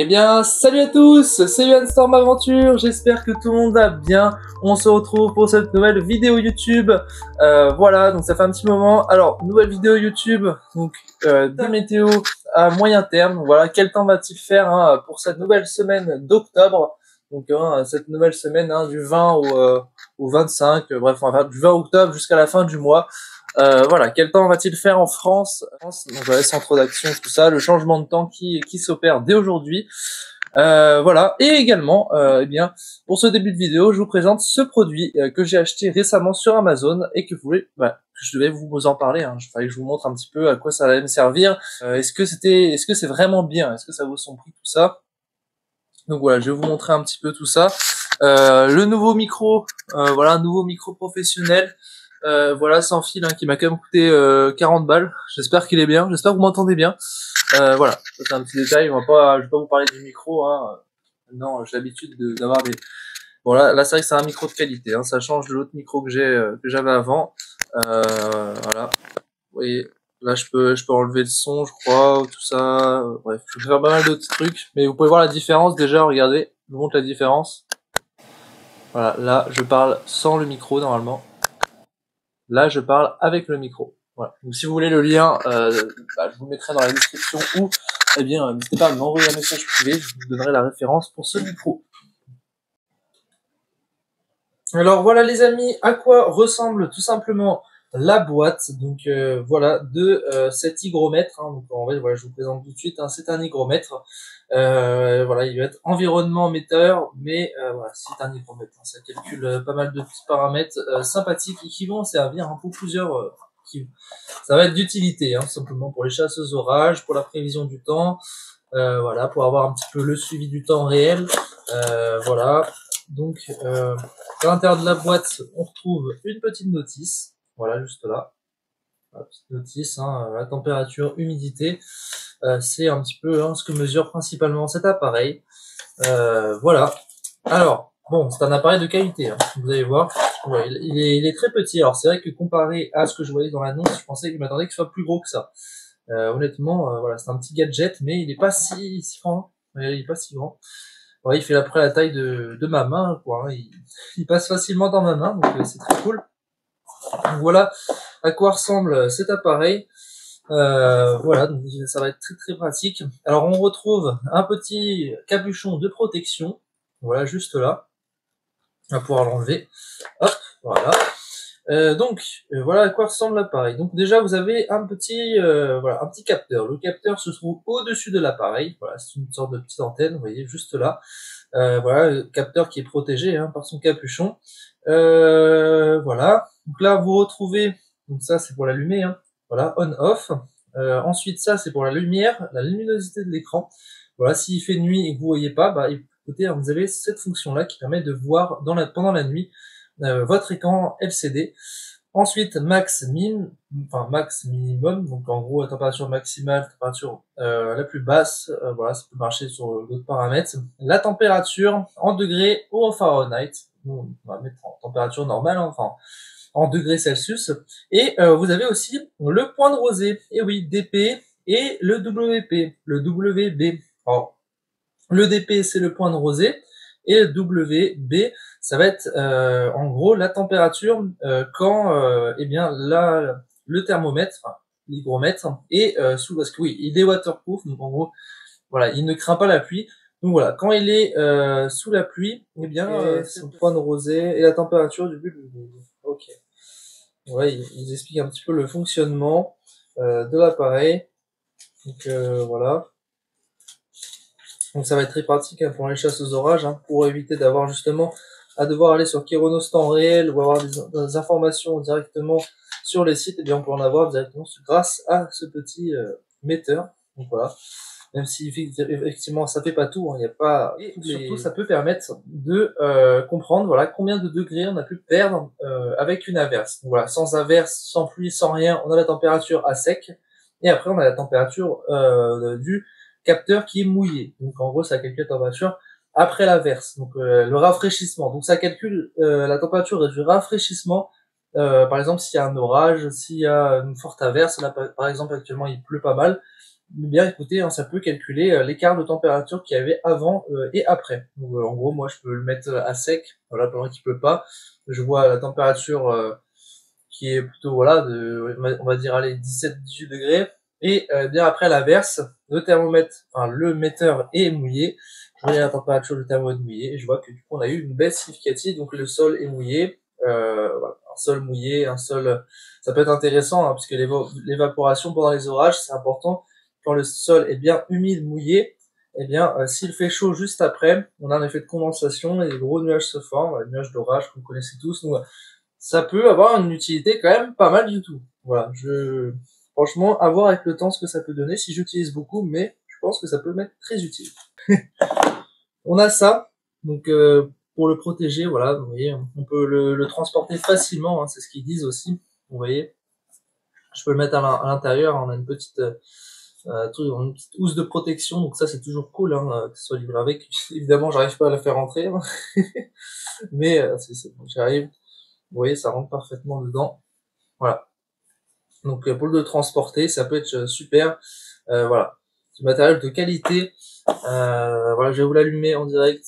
Eh bien, salut à tous, c'est Yohan Storm Aventure, j'espère que tout le monde va bien. On se retrouve pour cette nouvelle vidéo YouTube. Voilà, donc ça fait un petit moment. Alors, nouvelle vidéo YouTube, donc de météo à moyen terme. Voilà, quel temps va-t-il faire pour cette nouvelle semaine d'octobre? Donc cette nouvelle semaine du 20 au 25, bref, enfin, du 20 octobre jusqu'à la fin du mois. Voilà, quel temps va-t-il faire en France? Donc voilà, centre d'action, tout ça, le changement de temps qui s'opère dès aujourd'hui. Voilà, et également, eh bien, pour ce début de vidéo, je vous présente ce produit que j'ai acheté récemment sur Amazon et que je devais vous en parler. Il fallait que je vous montre un petit peu à quoi ça allait me servir. Est-ce que c'est vraiment bien? Est-ce que ça vaut son prix, tout ça? Donc voilà, je vais vous montrer un petit peu tout ça. Le nouveau micro, voilà, un nouveau micro professionnel. Voilà, sans fil, qui m'a quand même coûté 40 balles. J'espère qu'il est bien, j'espère que vous m'entendez bien. Voilà, ça c'est un petit détail, je vais pas vous parler du micro. Non, j'ai l'habitude d'avoir des... Bon là c'est vrai que c'est un micro de qualité, ça change de l'autre micro que j'avais avant. Voilà, vous voyez, là je peux enlever le son, je crois, ou tout ça. Bref, je peux faire pas mal d'autres trucs, mais vous pouvez voir la différence déjà, regardez, je vous montre la différence. Voilà, là je parle sans le micro normalement. Là, je parle avec le micro. Voilà. Donc, si vous voulez le lien, je vous le mettrai dans la description ou, eh bien, n'hésitez pas à m'envoyer un message privé, je vous donnerai la référence pour ce micro. Alors voilà les amis, à quoi ressemble tout simplement la boîte, donc voilà, de cet hygromètre, donc en fait, voilà, je vous présente tout de suite, c'est un hygromètre, voilà, il va être environnement metteur, mais voilà, c'est un hygromètre, ça calcule pas mal de petits paramètres sympathiques et qui vont servir pour plusieurs, ça va être d'utilité, simplement pour les chasses aux orages, pour la prévision du temps, voilà, pour avoir un petit peu le suivi du temps réel, voilà. Donc, à l'intérieur de la boîte, on retrouve une petite notice, voilà, juste là, la petite notice, la température, humidité, c'est un petit peu ce que mesure principalement cet appareil, voilà. Alors, bon, c'est un appareil de qualité, vous allez voir, ouais, il est très petit, alors c'est vrai que comparé à ce que je voyais dans l'annonce, je m'attendais qu'il soit plus gros que ça. Honnêtement, voilà, c'est un petit gadget, mais il est pas si grand, il est pas si grand. Ouais, il fait après la taille de ma main, quoi. Il passe facilement dans ma main, donc c'est très cool. Donc voilà à quoi ressemble cet appareil. Voilà, donc ça va être très très pratique. Alors on retrouve un petit capuchon de protection, voilà, juste là. On va pouvoir l'enlever. Hop, voilà. Voilà à quoi ressemble l'appareil. Donc déjà vous avez un petit capteur. Le capteur se trouve au-dessus de l'appareil. Voilà, c'est une sorte de petite antenne, vous voyez, juste là. Voilà, le capteur qui est protégé par son capuchon. Voilà. Donc là vous retrouvez, donc ça c'est pour l'allumer, voilà, on/off. Ensuite ça c'est pour la lumière, la luminosité de l'écran. Voilà, s'il fait nuit et que vous voyez pas, écoutez, vous avez cette fonction là qui permet de voir pendant la nuit votre écran LCD. Ensuite, max minimum, donc en gros la température maximale, température la plus basse, voilà, ça peut marcher sur d'autres paramètres. La température en degrés ou en Fahrenheit, on va mettre en température normale, enfin en degrés Celsius. Et vous avez aussi le point de rosée, et oui, DP et le WP, le WB. Alors, le DP c'est le point de rosée, et le WB, ça va être en gros la température quand le thermomètre, l'hygromètre, est sous, parce que oui, il est waterproof, donc en gros, voilà, il ne craint pas la pluie. Donc voilà, quand il est sous la pluie, c'est le point de rosée et la température du bulbe. Ok. Ouais, ils expliquent un petit peu le fonctionnement de l'appareil. Donc voilà. Donc ça va être très pratique pour les chasses aux orages, pour éviter d'avoir justement à devoir aller sur Keronos temps réel ou avoir des informations directement sur les sites, et bien on peut en avoir directement grâce à ce petit metteur. Donc voilà, même si effectivement ça fait pas tout, il n'y a pas. Et surtout ça peut permettre de comprendre voilà combien de degrés on a pu perdre avec une averse. Donc voilà, sans averse, sans pluie, sans rien, on a la température à sec, et après on a la température du capteur qui est mouillé. Donc en gros, ça calcule la température après l'averse. Donc le rafraîchissement. Donc ça calcule la température du rafraîchissement. Par exemple, s'il y a un orage, s'il y a une forte averse, là par exemple actuellement il pleut pas mal. Mais bien écoutez, hein, ça peut calculer l'écart de température qu'il y avait avant et après. Donc, en gros, moi je peux le mettre à sec, voilà, pendant qu'il pleut pas. Je vois la température qui est plutôt, voilà, on va dire, allez, 17-18 degrés. Et bien après l'averse, le thermomètre, enfin le metteur est mouillé. Je regarde la température du thermomètre mouillé et je vois que du coup on a eu une baisse significative, donc le sol est mouillé. Voilà, un sol mouillé, un sol, ça peut être intéressant hein, puisque l'évaporation pendant les orages c'est important. Quand le sol est bien humide, mouillé, eh bien s'il fait chaud juste après, on a un effet de condensation et des gros nuages se forment, les nuages d'orage que vous connaissez tous. Donc, ça peut avoir une utilité quand même pas mal du tout. Voilà, franchement, à voir avec le temps ce que ça peut donner, si j'utilise beaucoup, mais je pense que ça peut m'être très utile. On a ça, donc pour le protéger, voilà, vous voyez, on peut le transporter facilement, hein, c'est ce qu'ils disent aussi, vous voyez. Je peux le mettre à l'intérieur, on a une petite housse de protection, donc ça c'est toujours cool hein, que ce soit livré avec. Évidemment, j'arrive pas à la faire rentrer, hein. Mais j'arrive. Vous voyez, ça rentre parfaitement dedans. Voilà. Donc pour le transporter, ça peut être super. Voilà. Du matériel de qualité. Voilà, je vais vous l'allumer en direct.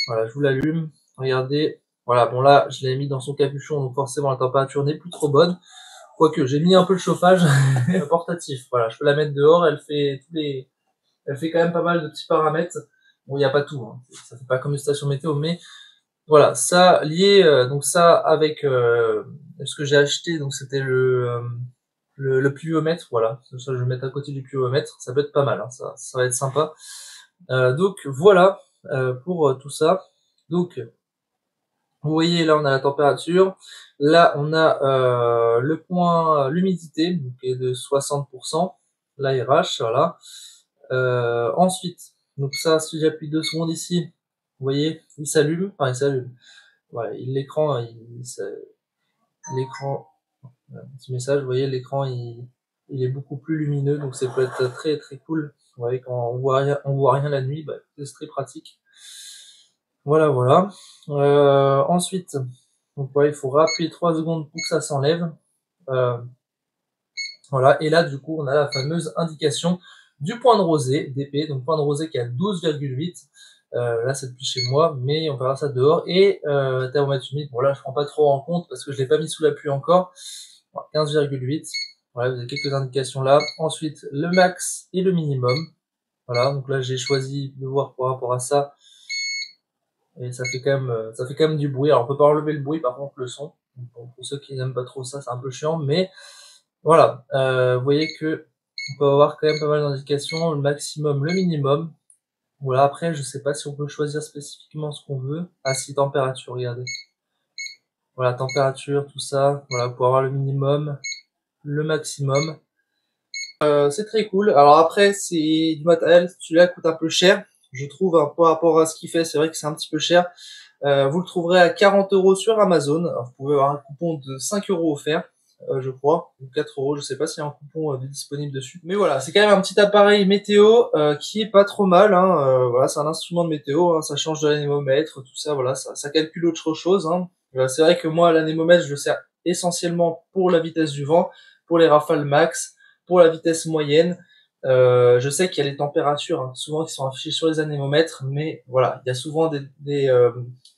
Voilà, je vous l'allume. Regardez. Voilà, bon là, je l'ai mis dans son capuchon, donc forcément la température n'est plus trop bonne. Quoique, j'ai mis un peu de chauffage portatif. Voilà, je peux la mettre dehors, elle fait quand même pas mal de petits paramètres. Bon, il n'y a pas tout, hein. Ça fait pas comme une station météo, mais voilà, ça lié donc ça avec ce que j'ai acheté, donc c'était le pluviomètre, voilà, ça je vais le mettre à côté du pluviomètre, ça peut être pas mal, hein, ça va être sympa. Donc voilà pour tout ça. Donc vous voyez là on a la température, là on a le point l'humidité qui est de 60%, l'ARH, voilà. Ensuite, donc ça si j'appuie 2 secondes ici, vous voyez, il s'allume, enfin il s'allume. Voilà, l'écran, l'écran, petit message, vous voyez, l'écran il est beaucoup plus lumineux, donc ça peut être très très cool. Vous voyez, quand on voit rien la nuit, bah, c'est très pratique. Voilà, voilà. Ensuite, donc voilà, il faut appuyer 3 secondes pour que ça s'enlève. Voilà, et là du coup on a la fameuse indication du point de rosée d'épée, donc point de rosée qui est à 12,8. Là c'est depuis chez moi, mais on verra ça dehors. Et thermomètre humide, bon là je prends pas trop en compte parce que je l'ai pas mis sous la pluie encore. 15,8. Voilà, vous avez quelques indications là. Ensuite le max et le minimum. Voilà, donc là j'ai choisi de voir par rapport à ça. Et ça fait quand même du bruit. Alors on peut pas enlever le bruit, par contre le son. Donc, pour ceux qui n'aiment pas trop ça, c'est un peu chiant, mais voilà, vous voyez que on peut avoir quand même pas mal d'indications, le maximum, le minimum. Voilà, après, je sais pas si on peut choisir spécifiquement ce qu'on veut. Ah si, température, regardez. Voilà, température, tout ça. Voilà, pour avoir le minimum, le maximum. C'est très cool. Alors après, c'est du matériel, celui-là coûte un peu cher. Je trouve, hein, par rapport à ce qu'il fait, c'est vrai que c'est un petit peu cher. Vous le trouverez à 40 € sur Amazon. Alors, vous pouvez avoir un coupon de 5 € offert. Je crois, ou 4 €, je sais pas s'il y a un coupon disponible dessus. Mais voilà, c'est quand même un petit appareil météo qui est pas trop mal, hein. Voilà, c'est un instrument de météo, hein, ça change de l'anémomètre, tout ça, voilà, ça calcule autre chose, hein. C'est vrai que moi, l'anémomètre, je le sers essentiellement pour la vitesse du vent, pour les rafales max, pour la vitesse moyenne. Je sais qu'il y a les températures, hein, souvent qui sont affichées sur les anémomètres, mais voilà, il y a souvent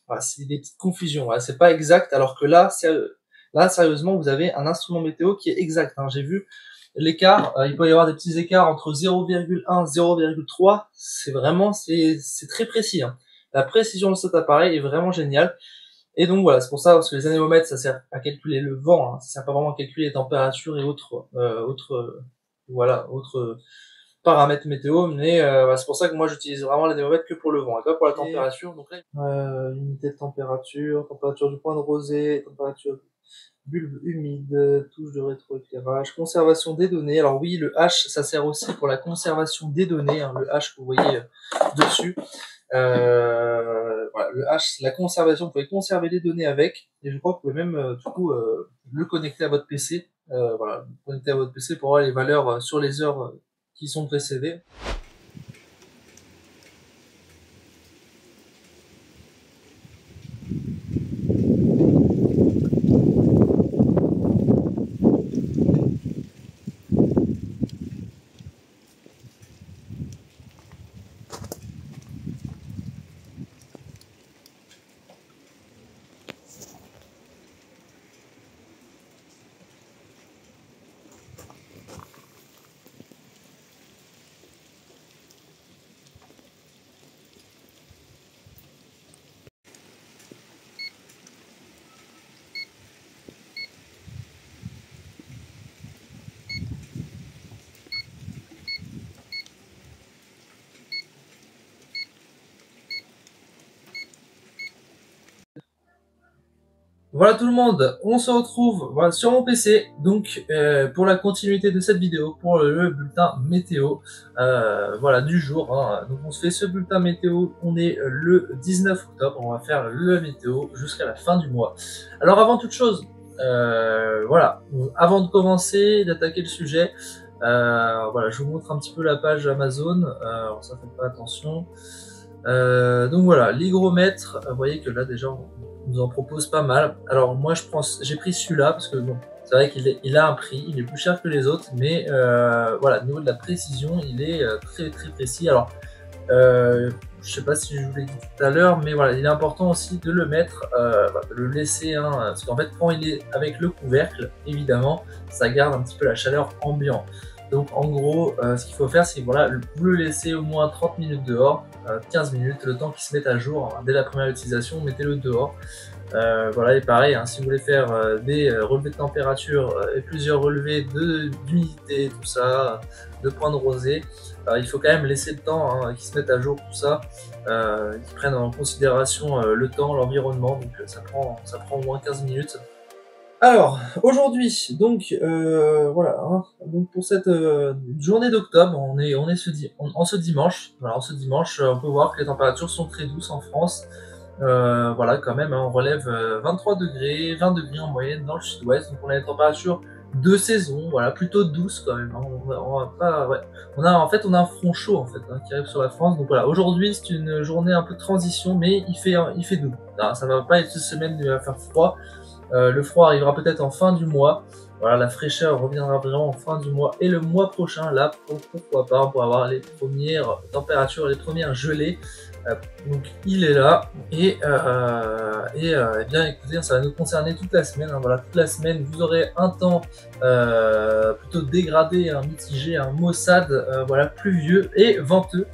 voilà, c'est des petites confusions. Voilà, c'est pas exact, alors que là, sérieusement, vous avez un instrument météo qui est exact, hein. J'ai vu l'écart, il peut y avoir des petits écarts entre 0,1 0,3. C'est vraiment, c'est très précis, hein. La précision de cet appareil est vraiment géniale. Et donc voilà, c'est pour ça, parce que les anémomètres, ça sert à calculer le vent, hein, ça sert pas vraiment à calculer les températures et autres paramètres météo, mais c'est pour ça que moi j'utilise vraiment l'anémomètre que pour le vent, et pas pour la température. Donc là, unité de température, température du point de rosée, température bulbe humide, touche de rétroéclairage, conservation des données. Alors oui, le H, ça sert aussi pour la conservation des données, hein, le H que vous voyez dessus. Voilà, le H, c'est la conservation, vous pouvez conserver les données avec, et je crois que vous pouvez même du coup le connecter à votre PC, voilà, connecter à votre PC pour avoir les valeurs sur les heures qui sont précédées. Voilà tout le monde, on se retrouve voilà, sur mon PC, donc pour la continuité de cette vidéo, pour le bulletin météo voilà, du jour. Hein. Donc on se fait ce bulletin météo, on est le 19 octobre, on va faire le météo jusqu'à la fin du mois. Alors avant toute chose, voilà, avant de commencer, d'attaquer le sujet, voilà, je vous montre un petit peu la page Amazon, ça fait pas attention. Donc voilà, l'hygromètre, vous voyez que là déjà on nous en propose pas mal. Alors moi j'ai pris celui-là parce que bon, c'est vrai qu'il a un prix, il est plus cher que les autres, mais voilà, au niveau de la précision, il est très très précis. Alors je sais pas si je vous l'ai dit tout à l'heure, mais voilà, il est important aussi de le mettre, de le laisser, hein, parce qu'en fait quand il est avec le couvercle, évidemment, ça garde un petit peu la chaleur ambiante. Donc en gros, ce qu'il faut faire, c'est voilà, vous le laissez au moins 30 minutes dehors, 15 minutes, le temps qu'il se mette à jour. Dès la première utilisation, mettez-le dehors. Voilà, et pareil, hein, si vous voulez faire des relevés de température et plusieurs relevés d'humidité, tout ça, de points de rosée, il faut quand même laisser le temps qu'ils se mettent à jour, tout ça, qu'ils prennent en considération le temps, l'environnement, donc ça prend au moins 15 minutes. Alors, aujourd'hui, donc voilà, hein, donc pour cette journée d'octobre, on est en ce dimanche. Voilà, en ce dimanche, on peut voir que les températures sont très douces en France. Voilà, quand même, hein, on relève 23 degrés, 20 degrés en moyenne dans le sud-ouest. Donc on a des températures de saison, voilà, plutôt douces quand même. Hein, on va pas, ouais. En fait, on a un front chaud en fait qui arrive sur la France. Donc voilà, aujourd'hui c'est une journée un peu de transition, mais il fait doux. Alors, ça va pas être cette semaine, il va faire froid. Le froid arrivera peut-être en fin du mois. Voilà, la fraîcheur reviendra vraiment en fin du mois. Et le mois prochain, là, pourquoi pas, on pourra avoir les premières températures, les premières gelées. Donc il est là. Et eh bien écoutez, ça va nous concerner toute la semaine. Hein, voilà, toute la semaine, vous aurez un temps plutôt dégradé, mitigé, maussade, voilà, pluvieux et venteux.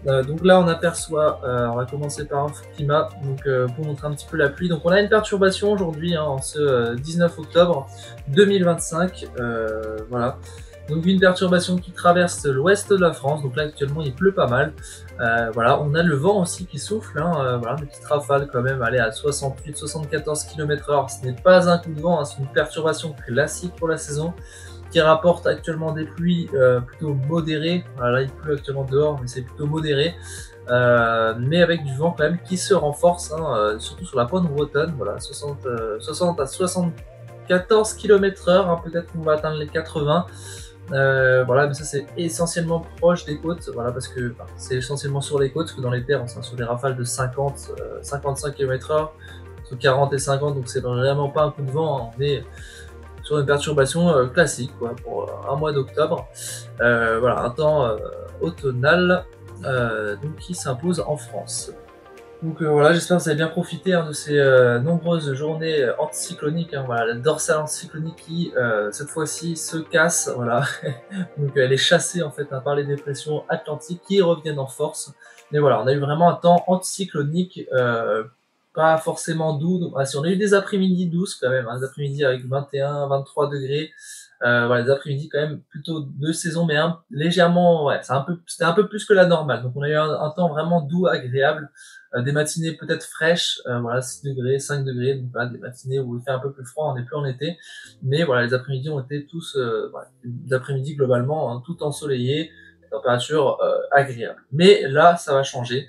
Donc là on aperçoit, on va commencer par un climat, donc pour montrer un petit peu la pluie. Donc on a une perturbation aujourd'hui, hein, en ce 19 octobre 2025, voilà. Donc une perturbation qui traverse l'ouest de la France, donc là actuellement il pleut pas mal. Voilà, on a le vent aussi qui souffle, hein, voilà, des petites rafales quand même, aller à 68-74 km/h. Ce n'est pas un coup de vent, hein, c'est une perturbation classique pour la saison, qui rapporte actuellement des pluies plutôt modérées. Voilà, là il pleut actuellement dehors, mais c'est plutôt modéré. Mais avec du vent quand même qui se renforce, hein, surtout sur la pointe bretonne. Voilà, 60 à 74 km/h, hein, peut-être qu'on va atteindre les 80. Voilà, mais ça c'est essentiellement proche des côtes, voilà, parce que c'est essentiellement sur les côtes, parce que dans les terres on sera sur des rafales de 50, 55 km/h, entre 40 et 50, donc c'est vraiment pas un coup de vent, hein, on est sur une perturbation classique quoi, pour un mois d'octobre. Voilà, un temps automnal donc qui s'impose en France. Donc voilà, j'espère que vous avez bien profité, hein, de ces nombreuses journées anticycloniques. Hein, voilà, la dorsale anticyclonique qui cette fois-ci se casse, voilà. Donc elle est chassée en fait, hein, par les dépressions atlantiques qui reviennent en force. Mais voilà, on a eu vraiment un temps anticyclonique, pas forcément doux. Donc, si on a eu des après-midi douces quand même, hein, des après-midi avec 21, 23 degrés. Voilà, des après-midi quand même plutôt de saison, mais légèrement, ouais, c'était un peu plus que la normale. Donc on a eu un temps vraiment doux, agréable, des matinées peut-être fraîches, voilà, 6 degrés, 5 degrés, donc voilà, des matinées où il fait un peu plus froid, on n'est plus en été, mais voilà, les après-midi ont été tous, voilà, des après-midi globalement, hein, tout ensoleillés, température agréable. Mais là, ça va changer.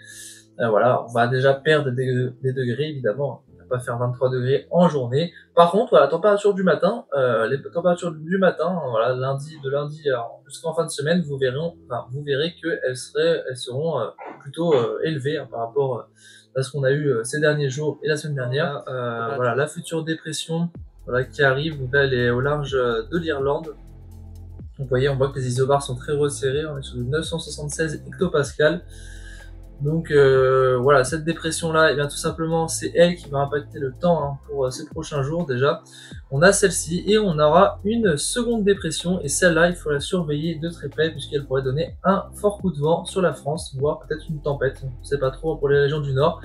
Voilà, on va déjà perdre des degrés évidemment. On va pas faire 23 degrés en journée. Par contre, voilà, la température du matin, les températures du matin, voilà, de lundi jusqu'en fin de semaine, vous verrez qu'elles seront plutôt élevées, hein, par rapport à ce qu'on a eu ces derniers jours et la semaine dernière. Voilà, la future dépression, voilà, qui arrive. Donc là, elle est au large de l'Irlande. Donc, vous voyez, on voit que les isobars sont très resserrés. On est sur 976 hectopascales. Donc voilà, cette dépression-là, et bien tout simplement, c'est elle qui va impacter le temps, hein, pour ces prochains jours déjà. On a celle-ci et on aura une seconde dépression, et celle-là, il faut la surveiller de très près puisqu'elle pourrait donner un fort coup de vent sur la France, voire peut-être une tempête. On ne sait pas trop pour les régions du nord,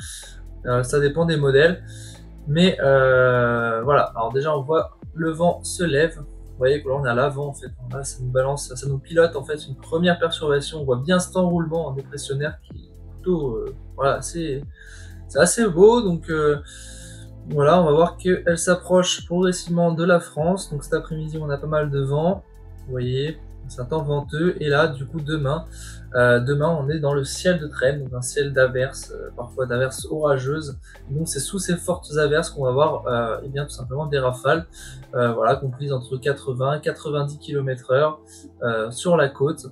ça dépend des modèles. Mais voilà, alors déjà on voit le vent se lève. Vous voyez que là on est à l'avant en fait, là, ça nous balance, ça nous pilote en fait une première perturbation. On voit bien cet enroulement en dépressionnaire qui est plutôt voilà, c'est assez beau. Donc Voilà, on va voir qu'elle s'approche progressivement de la France. Donc cet après-midi, on a pas mal de vent. Vous voyez, c'est un temps venteux. Et là, du coup, demain, on est dans le ciel de traîne, donc un ciel d'averses, parfois d'averses orageuses. Et donc c'est sous ces fortes averses qu'on va voir eh bien, tout simplement des rafales, voilà, comprises entre 80 et 90 km/h sur la côte.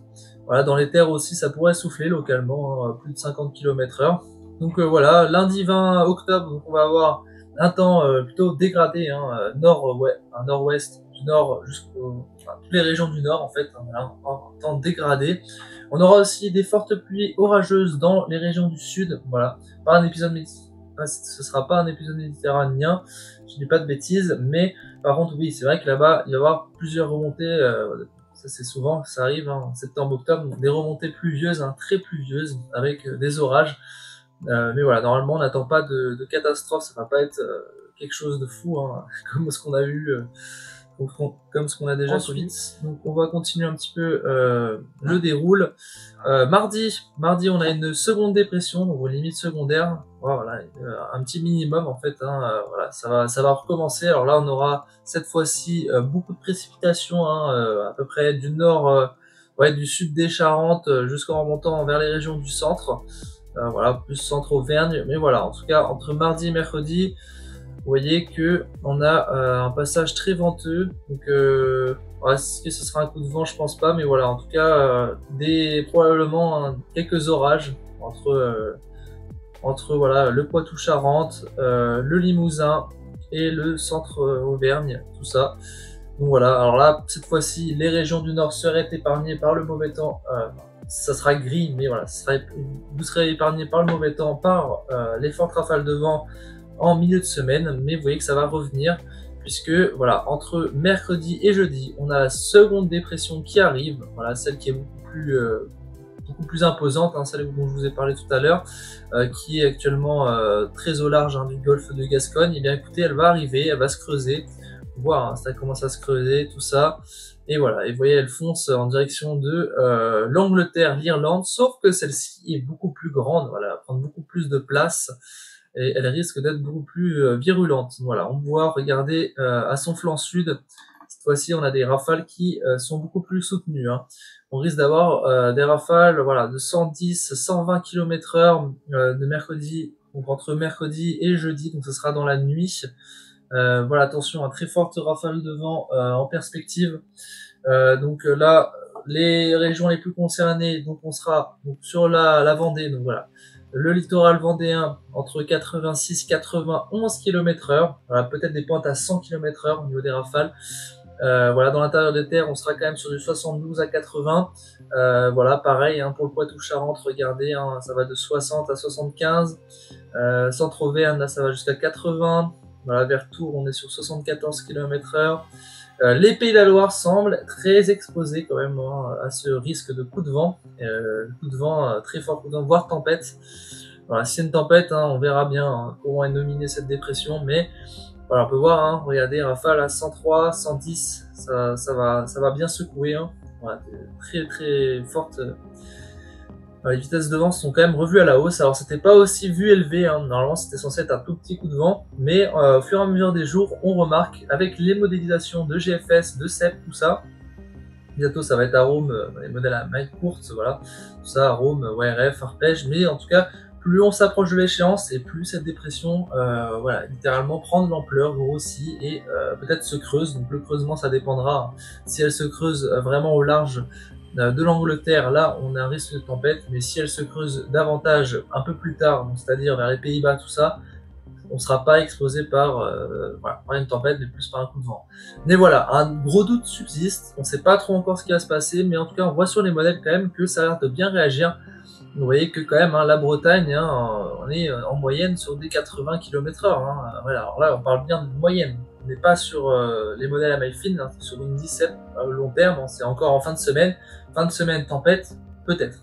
Voilà, dans les terres aussi, ça pourrait souffler localement, hein, plus de 50 km/h. Donc voilà, lundi 20 octobre, donc on va avoir un temps plutôt dégradé, hein, un nord-ouest du nord jusqu'aux toutes les régions du nord en fait, hein, voilà, un temps dégradé. On aura aussi des fortes pluies orageuses dans les régions du sud, voilà. Pas un épisode ce sera pas un épisode méditerranéen, je dis pas de bêtises, mais par contre oui, c'est vrai que là-bas il va y avoir plusieurs remontées, ça c'est souvent, ça arrive hein, en septembre-octobre, des remontées pluvieuses, hein, très pluvieuses, avec des orages. Mais voilà, normalement on n'attend pas de catastrophe, ça va pas être quelque chose de fou, hein, comme ce qu'on a eu, comme ce qu'on a déjà ensuite. Donc on va continuer un petit peu le déroule. Mardi, on a une seconde dépression, donc aux limites secondaires. Voilà, un petit minimum en fait. Hein, voilà, ça va recommencer. Alors là, on aura cette fois-ci beaucoup de précipitations, hein, à peu près du nord, ouais, du sud des Charentes jusqu'en remontant vers les régions du centre. Voilà, plus centre Auvergne. Mais voilà, en tout cas, entre mardi et mercredi, vous voyez que on a un passage très venteux. Donc, est-ce que ce sera un coup de vent? Je pense pas. Mais voilà, en tout cas, probablement quelques orages entre voilà, le Poitou-Charentes, le Limousin et le centre Auvergne, tout ça. Donc voilà, alors là, cette fois-ci, les régions du nord seraient épargnées par le mauvais temps. Ça sera gris, mais voilà, vous serez épargné par le mauvais temps, par les fortes rafales de vent en milieu de semaine, mais vous voyez que ça va revenir, puisque voilà, entre mercredi et jeudi, on a la seconde dépression qui arrive, voilà, celle qui est beaucoup plus imposante, hein, celle dont je vous ai parlé tout à l'heure, qui est actuellement très au large hein, du golfe de Gascogne. Et bien écoutez, elle va arriver, elle va se creuser, voir, hein, ça commence à se creuser, tout ça. Et voilà, et vous voyez, elle fonce en direction de l'Angleterre, l'Irlande, sauf que celle-ci est beaucoup plus grande, voilà, elle va prendre beaucoup plus de place, et elle risque d'être beaucoup plus virulente. Voilà, on voit, regarder à son flanc sud, cette fois-ci, on a des rafales qui sont beaucoup plus soutenues. Hein. On risque d'avoir des rafales voilà, de 110, 120 km/h de mercredi, donc entre mercredi et jeudi, donc ce sera dans la nuit. Voilà, attention, un très forte rafale de vent en perspective. Donc là, les régions les plus concernées, donc on sera donc, sur la Vendée, donc voilà, le littoral vendéen entre 86 et 91 km/h, voilà, peut-être des pointes à 100 km/h au niveau des rafales. Voilà, dans l'intérieur des terres, on sera quand même sur du 72 à 80. Voilà, pareil hein, pour le Poitou-Charentes, regardez, hein, ça va de 60 à 75. Centre-Auvergne, là, ça va jusqu'à 80. Voilà, vers Tours, on est sur 74 km/h. Les Pays de la Loire semblent très exposés quand même hein, à ce risque de coup de vent, très fort coup de vent, voire tempête. Voilà, si c'est une tempête, hein, on verra bien hein, comment est nominée cette dépression, mais voilà, on peut voir, hein, regardez, rafale à 103, 110, ça va bien secouer. Hein. Voilà, très très forte. Les vitesses de vent sont quand même revues à la hausse. Alors c'était pas aussi vu élevé, hein. Normalement c'était censé être un tout petit coup de vent, mais au fur et à mesure des jours, on remarque avec les modélisations de GFS, de CEP, tout ça. Bientôt ça va être Arome, les modèles à maille courte, voilà, tout ça, Arome, YRF, Arpège, mais en tout cas, plus on s'approche de l'échéance et plus cette dépression, voilà, littéralement prend de l'ampleur, grossit et peut-être se creuse. Donc le creusement, ça dépendra. Si elle se creuse vraiment au large de l'Angleterre, là on a un risque de tempête, mais si elle se creuse davantage un peu plus tard, c'est-à-dire vers les Pays-Bas, tout ça, on ne sera pas exposé par, voilà, par une tempête, mais plus par un coup de vent. Mais voilà, un gros doute subsiste, on ne sait pas trop encore ce qui va se passer, mais en tout cas on voit sur les modèles quand même que ça a l'air de bien réagir. Vous voyez que quand même hein, la Bretagne, hein, on est en moyenne sur des 80 km/h. Hein. Voilà, alors là on parle bien de moyenne, on n'est pas sur les modèles à maille fine, hein, sur une 17 au long terme, hein, c'est encore en fin de semaine tempête, peut-être.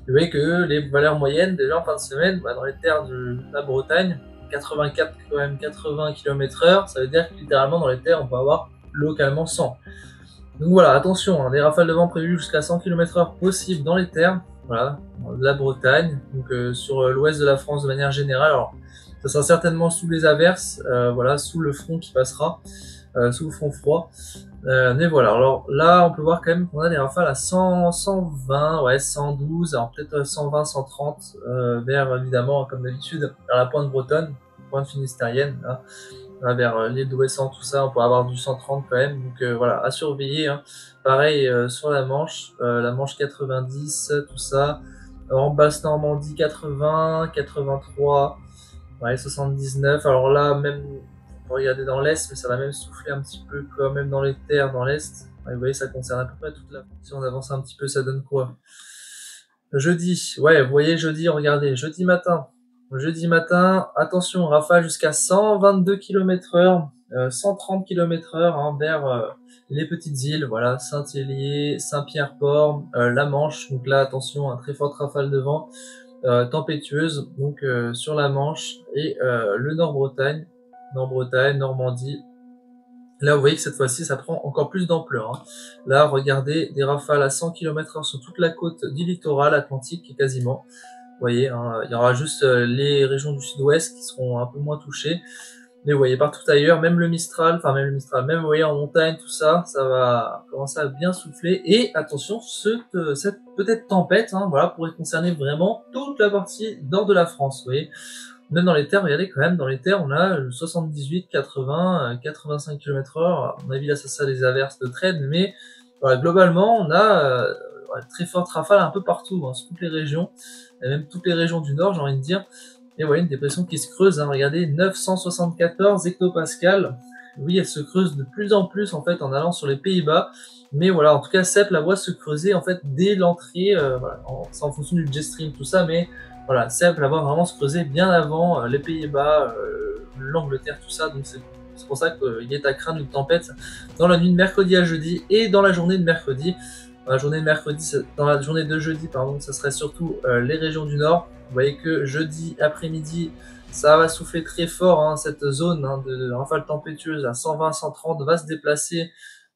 Vous voyez que les valeurs moyennes déjà en fin de semaine, bah, dans les terres de la Bretagne, 84 quand même 80 km/h, ça veut dire que littéralement dans les terres on peut avoir localement 100. Donc voilà, attention, hein, des rafales de vent prévues jusqu'à 100 km/h possibles dans les terres. voilà, de la Bretagne, donc sur l'ouest de la France de manière générale. Alors, ça sera certainement sous les averses, voilà, sous le front qui passera, sous le front froid. Mais voilà, alors là, on peut voir quand même qu'on a des rafales à 100, 120, ouais, 112, alors peut-être 120, 130, vers, évidemment, comme d'habitude, vers la pointe bretonne, pointe finistérienne, là, vers l'île d'Ouessant, tout ça, on peut avoir du 130 quand même, donc voilà, à surveiller, hein. Pareil sur la Manche 90, tout ça, en basse Normandie 80, 83, ouais, 79, alors là, même, on peut regarder dans l'Est, mais ça va même souffler un petit peu quand même dans les terres, dans l'Est. Ouais, vous voyez, ça concerne à peu près toute la... Si on avance un petit peu, ça donne quoi? Jeudi, ouais, vous voyez, jeudi, regardez, jeudi matin, attention, rafale jusqu'à 122 km/h, 130 km/h, hein, vers les petites îles, voilà, Saint-Hélier, Saint-Pierre-Port, la Manche, donc là, attention, très forte rafale de vent, tempétueuse, donc sur la Manche, et le Nord-Bretagne, Normandie. Là, vous voyez que cette fois-ci, ça prend encore plus d'ampleur, hein. Là, regardez, des rafales à 100 km/h sur toute la côte du littoral atlantique, quasiment. Vous voyez, hein, il y aura juste les régions du sud-ouest qui seront un peu moins touchées. Mais vous voyez, partout ailleurs, même le Mistral, même, vous voyez, en montagne, tout ça, ça va commencer à bien souffler. Et attention, cette peut-être tempête, hein, voilà, pourrait concerner vraiment toute la partie nord de la France, vous voyez. Même dans les terres, regardez quand même, dans les terres, on a 78, 80, 85 km/h. À mon avis, là, ça des averses de traîne, mais voilà, globalement, on a très forte rafale un peu partout, hein, sur toutes les régions, et même toutes les régions du nord, j'ai envie de dire. Et voilà, une dépression qui se creuse, hein, regardez, 974 hectopascales. Oui, elle se creuse de plus en plus, en fait, en allant sur les Pays-Bas. Mais voilà, en tout cas, Sepp la voit se creuser, en fait, dès l'entrée, voilà, c'est en fonction du jet stream, tout ça, mais voilà, Sepp la voit vraiment se creuser bien avant les Pays-Bas, l'Angleterre, tout ça, donc c'est pour ça qu'il est à craindre une tempête dans la nuit de mercredi à jeudi et dans la journée de mercredi. Dans la journée de jeudi, pardon, ça serait surtout les régions du nord. Vous voyez que jeudi après-midi, ça va souffler très fort, hein, cette zone, hein, de rafale tempétueuse à 120-130 va se déplacer.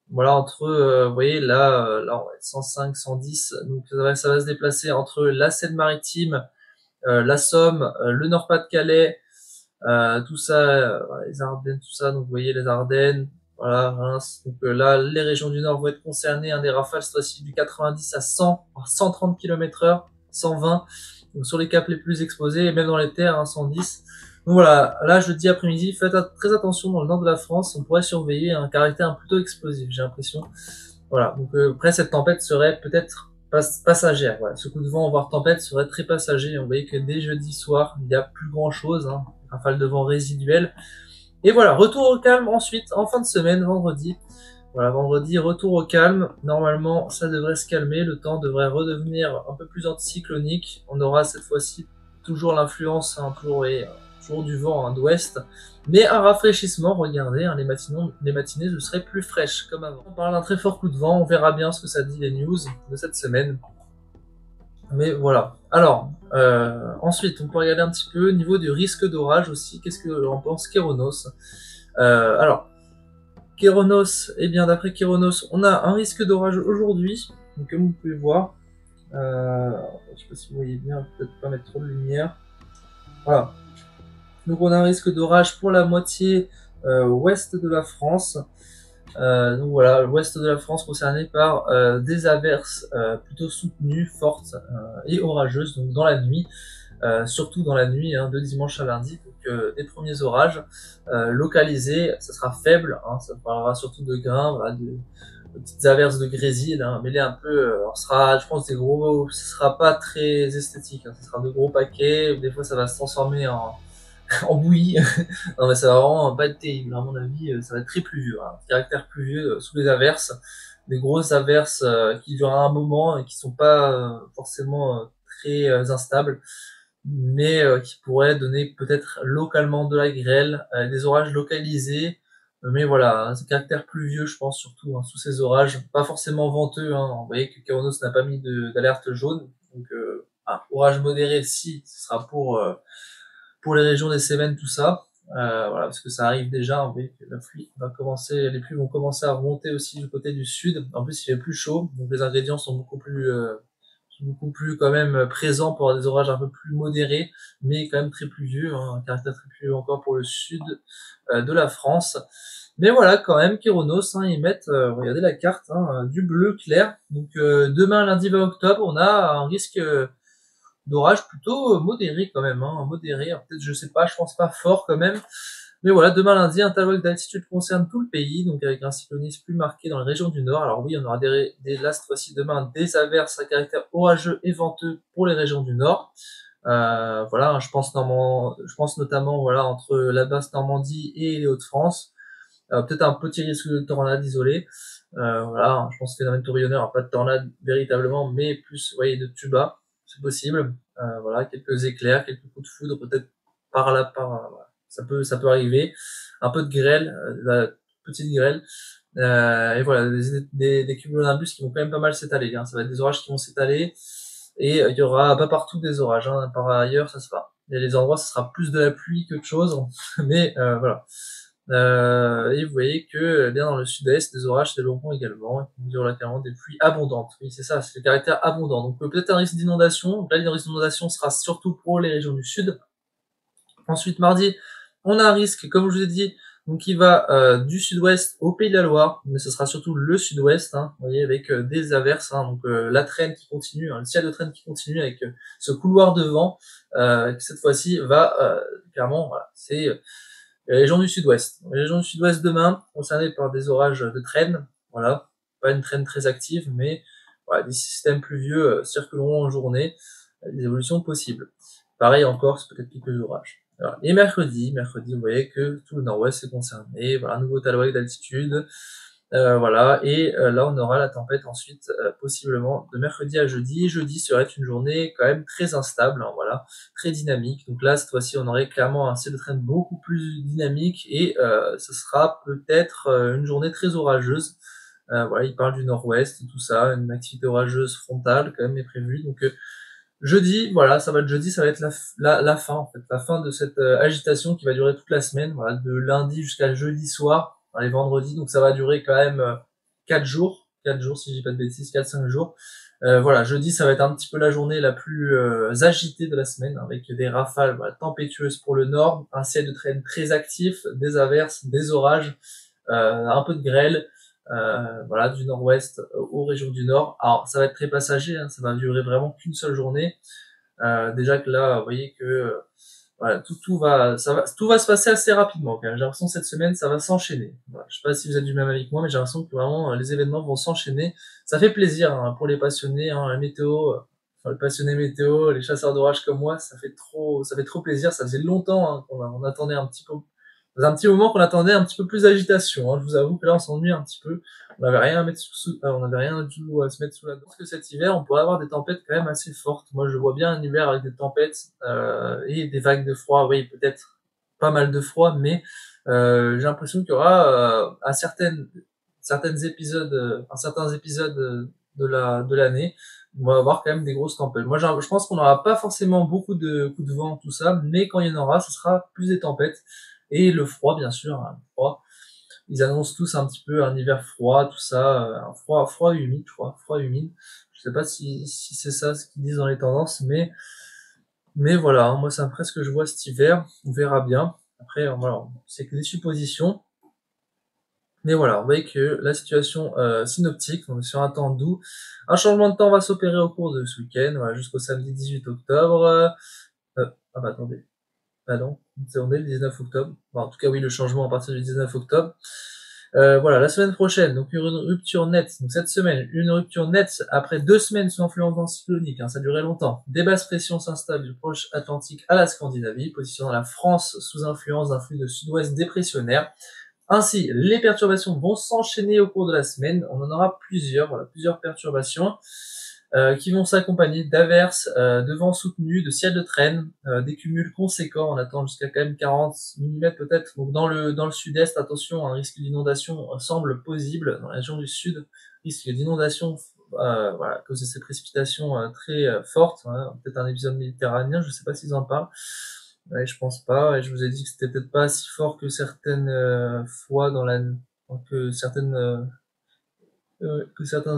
Voilà, entre, vous voyez, là on va être 105, 110, donc ça va se déplacer entre la Seine-Maritime, la Somme, le Nord-Pas-de-Calais, tout ça, les Ardennes, tout ça, donc vous voyez les Ardennes, voilà, Reims. Donc là, les régions du Nord vont être concernées, hein, des rafales cette fois-ci du 90 à 100, 130 km/h, 120, donc sur les caps les plus exposés, et même dans les terres, hein, 110. Donc voilà, là jeudi après-midi, faites très attention dans le nord de la France, on pourrait surveiller un caractère plutôt explosif, j'ai l'impression. Voilà, donc après cette tempête serait peut-être passagère. Voilà. Ce coup de vent, voire tempête, serait très passager. On voyait que dès jeudi soir, il n'y a plus grand-chose, hein, rafale de vent résiduelle. Et voilà, retour au calme ensuite, en fin de semaine, vendredi. Voilà, vendredi, retour au calme. Normalement, ça devrait se calmer, le temps devrait redevenir un peu plus anticyclonique. On aura cette fois-ci toujours l'influence, hein, toujours du vent, hein, d'ouest. Mais un rafraîchissement, regardez, hein, les matinées ce seraient plus fraîches comme avant. On parle d'un très fort coup de vent, on verra bien ce que ça dit les news de cette semaine. Mais voilà. Alors, ensuite, on peut regarder un petit peu au niveau du risque d'orage aussi. Qu'est-ce que en pense Kéronos? Alors, Kéronos, eh bien d'après Kéronos, on a un risque d'orage aujourd'hui. Donc comme vous pouvez voir, je sais pas si vous voyez bien, peut-être pas mettre trop de lumière. Voilà. Donc on a un risque d'orage pour la moitié ouest de la France. Donc voilà, l'ouest de la France concerné par des averses plutôt soutenues, fortes et orageuses, donc dans la nuit. Surtout dans la nuit, hein, de dimanche à lundi, donc des premiers orages localisés, ça sera faible, hein, ça parlera surtout de grains, voilà, de petites averses de grésil, hein, mêlées un peu, je pense des gros, ce sera pas très esthétique, hein, ce sera de gros paquets, des fois ça va se transformer en, en bouillie, non mais ça va vraiment pas être terrible, à mon avis, ça va être très pluvieux, hein, caractère pluvieux sous les averses, des grosses averses qui durent un moment et qui sont pas forcément très instables, mais qui pourrait donner peut-être localement de la grêle, des orages localisés, mais voilà, un caractère pluvieux, je pense, surtout, hein, sous ces orages, pas forcément venteux, hein. Vous voyez que Kéronos n'a pas mis d'alerte jaune, donc orage modéré, si, ce sera pour les régions des Cévennes, tout ça, voilà, parce que ça arrive déjà, vous voyez que les pluies vont commencer à remonter aussi du côté du sud, en plus il fait plus chaud, donc les ingrédients sont beaucoup plus quand même présent pour avoir des orages un peu plus modérés, mais quand même très pluvieux, hein, un caractère très pluvieux encore pour le sud de la France. Mais voilà, quand même, Kéronos, hein, ils mettent, regardez la carte, hein, du bleu clair. Donc demain, lundi 20 octobre, on a un risque d'orage plutôt modéré quand même, hein, modéré. Peut-être, je sais pas, je pense pas fort quand même. Mais voilà, demain lundi, un tableau d'altitude concerne tout le pays, donc avec un cyclonisme plus marqué dans les régions du nord. Alors oui, on aura là cette fois-ci demain des averses à caractère orageux et venteux pour les régions du nord. Voilà, je pense notamment voilà entre la basse Normandie et les Hauts-de-France. Peut-être un petit risque de tornade isolé. Voilà, je pense phénomène tourbillonneur, pas de tornade véritablement, mais plus, vous voyez, de tuba, c'est possible. Voilà, quelques éclairs, quelques coups de foudre, peut-être par là, voilà. Ça peut arriver. Un peu de grêle, petite grêle. Et voilà, des cumulonimbus qui vont quand même pas mal s'étaler, hein. Ça va être des orages qui vont s'étaler. Et il y aura pas partout des orages, hein. Par ailleurs, ça se fera. Il y a des endroits, ça sera plus de la pluie que de chose. Mais voilà. Et vous voyez que bien dans le sud-est, des orages se développeront également, et qui durent localement des pluies abondantes. Oui, c'est ça, c'est le caractère abondant. Donc peut-être un risque d'inondation. Là, le risque d'inondation sera surtout pour les régions du sud. Ensuite, mardi, on a un risque, comme je vous ai dit, donc qui va du sud-ouest au Pays de la Loire, mais ce sera surtout le sud-ouest, hein, vous voyez, avec des averses, hein, donc la traîne qui continue, hein, le ciel de traîne qui continue avec ce couloir de vent, qui cette fois-ci va clairement, voilà, c'est les régions du sud-ouest. Les régions du sud-ouest demain, concernées par des orages de traîne, voilà, pas une traîne très active, mais voilà, des systèmes pluvieux circuleront en journée, des évolutions possibles. Pareil encore, c'est peut-être quelques orages. Voilà. Et mercredi, vous voyez que tout le nord-ouest est concerné, voilà, un nouveau talouac d'altitude, voilà, et là on aura la tempête ensuite, possiblement de mercredi à jeudi. Jeudi serait une journée quand même très instable, hein, voilà, très dynamique. Donc là, cette fois-ci, on aurait clairement un ciel de traîne beaucoup plus dynamique et ce sera peut-être une journée très orageuse. Voilà, il parle du nord-ouest et tout ça, une activité orageuse frontale quand même est prévue. Donc jeudi, voilà, ça va être jeudi, ça va être la fin en fait, la fin de cette agitation qui va durer toute la semaine, voilà, de lundi jusqu'à jeudi soir, les vendredis, donc ça va durer quand même 4 jours si je dis pas de bêtises, 4-5 jours. Voilà, jeudi ça va être un petit peu la journée la plus agitée de la semaine, avec des rafales voilà, tempétueuses pour le nord, un ciel de traîne très actif, des averses, des orages, un peu de grêle, voilà, du nord-ouest aux régions du nord. Alors ça va être très passager, hein, ça va durer vraiment qu'une seule journée. Déjà que là, vous voyez que voilà, tout va se passer assez rapidement. J'ai l'impression que cette semaine, ça va s'enchaîner. Voilà, je sais pas si vous êtes du même avis que moi, mais j'ai l'impression que vraiment les événements vont s'enchaîner. Ça fait plaisir hein, pour les passionnés, hein, la météo, enfin, les passionnés météo, les chasseurs d'orage comme moi, ça fait trop plaisir. Ça faisait longtemps hein, on attendait un petit peu, ça faisait un petit moment qu'on attendait un petit peu plus d'agitation. Hein. Je vous avoue que là, on s'ennuie un petit peu. On n'avait rien à mettre on n'avait rien du tout à se mettre sous la dent. Parce que cet hiver, on pourrait avoir des tempêtes quand même assez fortes. Moi, je vois bien un hiver avec des tempêtes et des vagues de froid. Oui, peut-être pas mal de froid, mais j'ai l'impression qu'il y aura à certains épisodes de l'année, on va avoir quand même des grosses tempêtes. Moi, je pense qu'on n'aura pas forcément beaucoup de coups de vent, tout ça, mais quand il y en aura, ce sera plus des tempêtes. Et le froid, bien sûr, hein, le froid. Ils annoncent tous un petit peu un hiver froid, tout ça, un froid humide, je crois, froid humide. Je sais pas si c'est ça ce qu'ils disent dans les tendances, mais voilà, hein, moi c'est un peu ce que je vois cet hiver, on verra bien. Après, voilà, c'est que des suppositions. Mais voilà, on voit que la situation synoptique, on est sur un temps doux. Un changement de temps va s'opérer au cours de ce week-end, voilà, jusqu'au samedi 18 octobre. Ah bah attendez, ah non, on est le 19 octobre. Bon, en tout cas, oui, le changement à partir du 19 octobre. Voilà, la semaine prochaine, donc une rupture nette. Donc cette semaine, une rupture nette après 2 semaines sous influence cyclonique, hein, ça durait longtemps. Des basses pressions s'installent du proche Atlantique à la Scandinavie, positionnant la France sous influence d'un flux de sud-ouest dépressionnaire. Ainsi, les perturbations vont s'enchaîner au cours de la semaine. On en aura plusieurs, voilà, plusieurs perturbations qui vont s'accompagner d'averses, de vents soutenus, de ciel de traîne, des cumuls conséquents. On attend jusqu'à quand même 40 mm peut-être. Donc dans le sud-est, attention, un risque d'inondation semble possible. Dans la région du sud, risque d'inondation voilà, à cause de ces précipitations très fortes. Hein. Peut-être un épisode méditerranéen, je ne sais pas s'ils en parlent. Ouais, je pense pas. Et je vous ai dit que c'était peut-être pas si fort que certaines fois que certains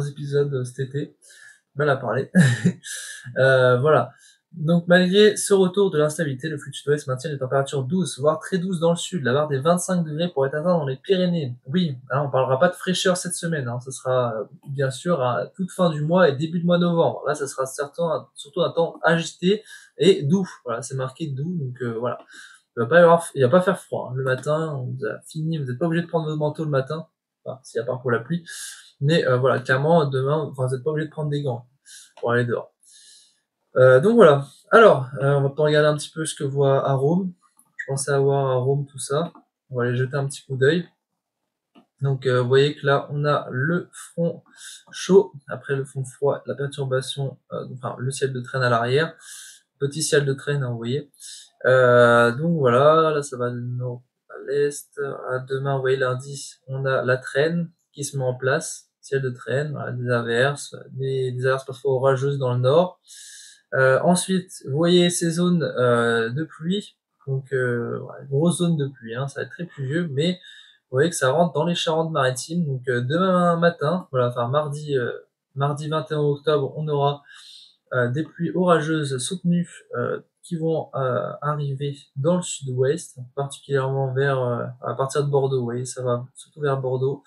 épisodes cet été. mal à parler. Voilà. Donc malgré ce retour de l'instabilité, le flux de sud-ouest maintient des températures douces, voire très douces dans le sud. La barre des 25 degrés pourrait être atteinte dans les Pyrénées. Oui, hein, on parlera pas de fraîcheur cette semaine, hein, ce sera bien sûr à toute fin du mois et début de mois novembre. Là, ça sera certain, surtout un temps agité et doux. Voilà, c'est marqué doux, donc voilà. Il va pas faire froid, hein. Le matin, vous a fini, vous n'êtes pas obligé de prendre votre manteau le matin, enfin, s'il y a part pour la pluie. Mais voilà, clairement, demain, enfin, vous n'êtes pas obligé de prendre des gants pour aller dehors. Donc voilà. Alors, on va pas regarder un petit peu ce que voit à Rome. Je pensais avoir à Rome tout ça. On va aller jeter un petit coup d'œil. Donc vous voyez que là, on a le front chaud, après le front froid, la perturbation, enfin le ciel de traîne à l'arrière, petit ciel de traîne, hein, vous voyez. Donc voilà, là ça va de nord à l'est. Demain, vous voyez, lundi, on a la traîne qui se met en place, ciel de traîne, voilà, des averses, des averses parfois orageuses dans le nord. Ensuite, vous voyez ces zones de pluie, donc voilà, grosse zone de pluie, hein, ça va être très pluvieux, mais vous voyez que ça rentre dans les Charentes-Maritimes. Donc demain matin, voilà, enfin mardi 21 octobre, on aura des pluies orageuses soutenues qui vont arriver dans le sud-ouest, particulièrement vers à partir de Bordeaux. Vous voyez, ça va surtout vers Bordeaux.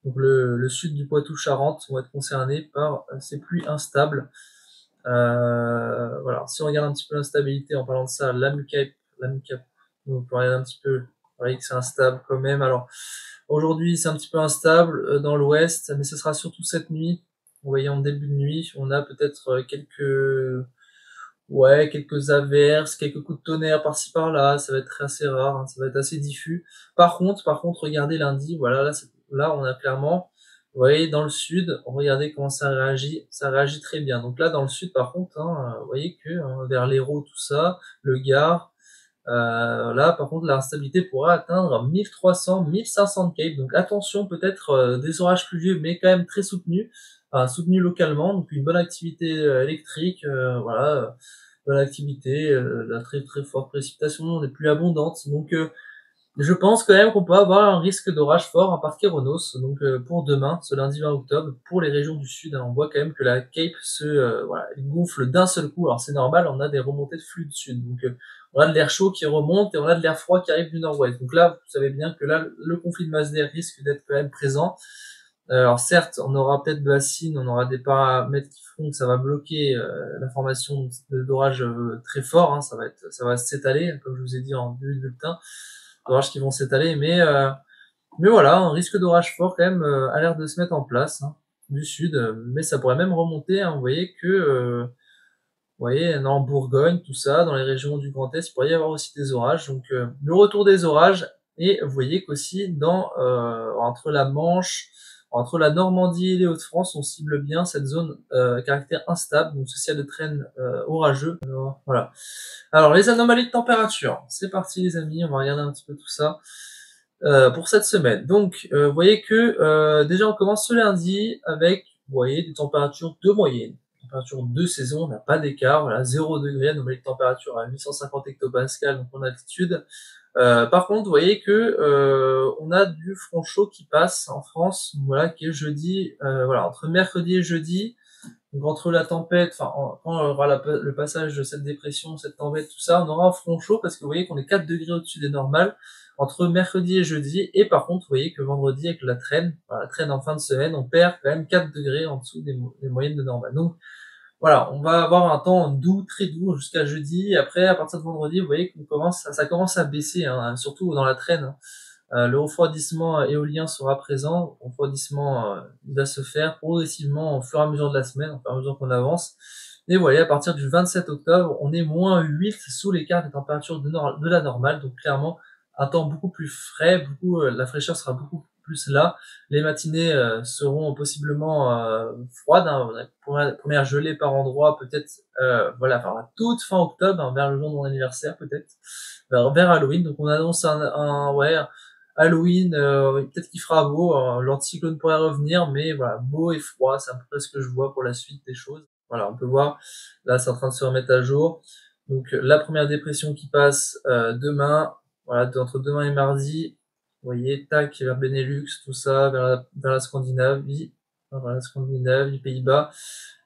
Donc le sud du Poitou-Charentes vont être concernés par ces pluies instables. Voilà. Si on regarde un petit peu l'instabilité en parlant de ça, la MUCAP, on peut regarder un petit peu, vous voyez que c'est instable quand même. Alors aujourd'hui c'est un petit peu instable dans l'ouest, mais ce sera surtout cette nuit. Vous voyez, en début de nuit, on a peut-être quelques averses, quelques coups de tonnerre par-ci par-là. Ça va être assez rare, hein, ça va être assez diffus. Par contre, regardez lundi, voilà, là on a clairement, vous voyez, dans le sud, regardez comment ça réagit très bien. Donc là, dans le sud, par contre, hein, vous voyez que vers l'Hérault, tout ça, le Gard, là, par contre, l'instabilité pourra atteindre 1300, 1500 Cape. Donc attention, peut-être des orages pluvieux, mais quand même très soutenus, soutenus localement. Donc une bonne activité électrique, voilà, bonne activité, la très très forte précipitation, des pluies abondantes. Donc je pense quand même qu'on peut avoir un risque d'orage fort à partir Kéronos, donc pour demain, ce lundi 20 octobre, pour les régions du sud, hein, on voit quand même que la Cape voilà, gonfle d'un seul coup. Alors c'est normal, on a des remontées de flux de sud, donc on a de l'air chaud qui remonte et on a de l'air froid qui arrive du nord-ouest. Donc là, vous savez bien que là, le conflit de masse d'air risque d'être quand même présent. Alors certes, on aura peut-être de l'acide, on aura des paramètres qui feront que ça va bloquer la formation d'orages très forts, hein, ça va s'étaler, comme je vous ai dit en début de bulletin, d'orages qui vont s'étaler, mais voilà, un risque d'orage fort quand même a l'air de se mettre en place, hein, du sud, mais ça pourrait même remonter, hein, vous voyez que vous voyez, en Bourgogne, tout ça, dans les régions du Grand Est, il pourrait y avoir aussi des orages. Donc le retour des orages, et vous voyez qu'aussi entre la Manche, entre la Normandie et les Hauts-de-France, on cible bien cette zone caractère instable, donc ce ciel de traîne orageux. Alors, voilà. Alors les anomalies de température, c'est parti les amis, on va regarder un petit peu tout ça pour cette semaine. Donc vous voyez que déjà on commence ce lundi avec, vous voyez, des températures de moyenne. Température de saison, on n'a pas d'écart, voilà, 0 degré, anomalie de température à 850 hectopascales, donc en altitude. Par contre, vous voyez que on a du front chaud qui passe en France, voilà, qui est jeudi, voilà, entre mercredi et jeudi, donc entre la tempête, enfin, quand on aura le passage de cette dépression, cette tempête, tout ça, on aura un front chaud parce que vous voyez qu'on est 4 degrés au-dessus des normales entre mercredi et jeudi. Et par contre, vous voyez que vendredi, avec la traîne, voilà, la traîne en fin de semaine, on perd quand même 4 degrés en dessous des moyennes de normales. Donc voilà, on va avoir un temps doux, très doux jusqu'à jeudi. Après, à partir de vendredi, vous voyez qu'on ça commence à baisser, hein, surtout dans la traîne, hein. Le refroidissement éolien sera présent. Le refroidissement il va se faire progressivement au fur et à mesure de la semaine, au fur et à mesure qu'on avance. Et vous voyez, à partir du 27 octobre, on est moins 8 sous l'écart des températures de la normale. Donc clairement, un temps beaucoup plus frais, la fraîcheur sera beaucoup plus là. Les matinées seront possiblement froides, hein, première gelée par endroit, peut-être voilà, enfin, à toute fin octobre, hein, vers le jour de mon anniversaire peut-être, vers Halloween. Donc on annonce ouais, Halloween, peut-être qu'il fera beau, l'anticyclone pourrait revenir, mais voilà, beau et froid, c'est à peu près ce que je vois pour la suite des choses. Voilà, on peut voir, là c'est en train de se remettre à jour. Donc la première dépression qui passe demain, voilà, entre demain et mardi, vous voyez, tac, vers Benelux, tout ça, vers la Scandinavie, voilà, Scandinave, les Pays-Bas.